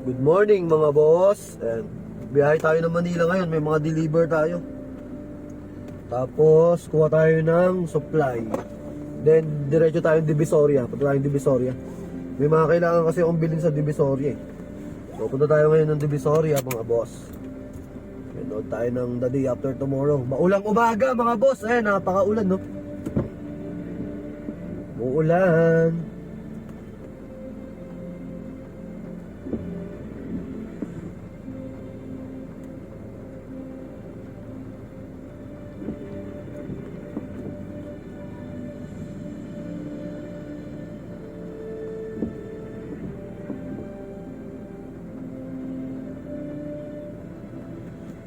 Good morning mga boss. And biyahe tayo ng Manila ngayon, may mga deliver tayo. Tapos kuha tayo ng supply. Then diretso tayong Divisoria, punta tayong Divisoria. May mga kailangan kasi akong bilhin sa Divisoria. So punta tayo ngayon ng Divisoria mga boss. Nood tayo ng the day after tomorrow. Maulang umaga mga boss. Napakaulan no. Uulan.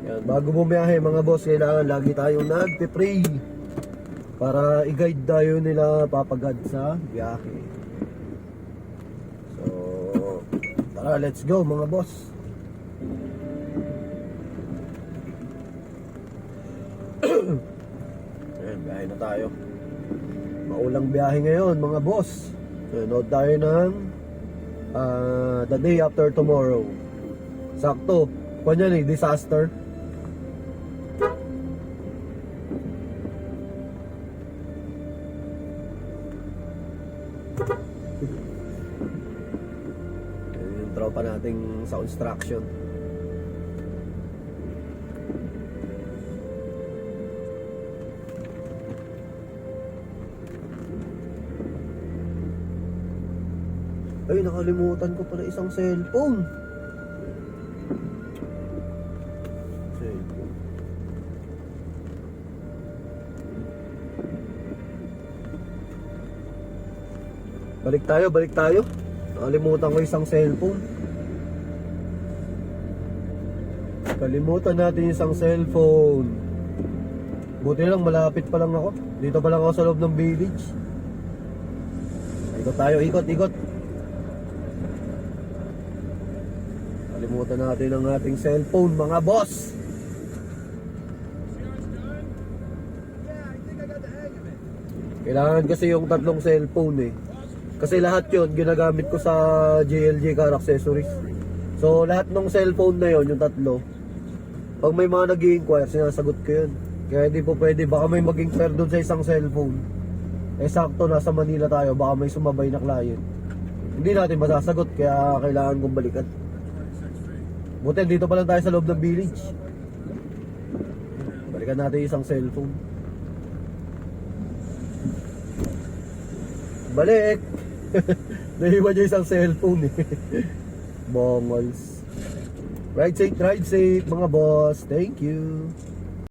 Yan, bago bumiyahe mga boss, kailangan lagi tayong nagpe-pray para i-guide tayo nila papagad sa biyahe. So, tara, let's go mga boss. Ayan, biyahe na tayo. Maulang biyahe ngayon mga boss. So, nood tayo ng the day after tomorrow. Sakto, kanya disaster. Yung tropa nating sa construction. Ay, nakalimutan ko pala isang cellphone. Balik tayo. Nakalimutan ko isang cellphone. Kalimutan natin isang cellphone. Buti lang, malapit pa lang ako. Dito pa lang ako sa loob ng village. Ikot tayo, ikot. Kalimutan natin ang ating cellphone mga boss. Kailangan kasi yung tatlong cellphone eh. Kasi lahat yun ginagamit ko sa JLJ Car Accessories. So lahat ng cellphone na yun, yung tatlo, pag may mga nag-i-inquire, sinasagot ko yun. Kaya hindi po pwede, baka may mag-inquire doon sa isang cellphone. Eh sakto, nasa Manila tayo, baka may sumabay na client. Hindi natin masasagot, kaya kailangan kong balikan. Buti dito pa lang tayo sa loob ng village. Balikan natin isang cellphone. Balik! Nahiwa niya isang cellphone eh. Bongols. Ride safe mga boss. Thank you.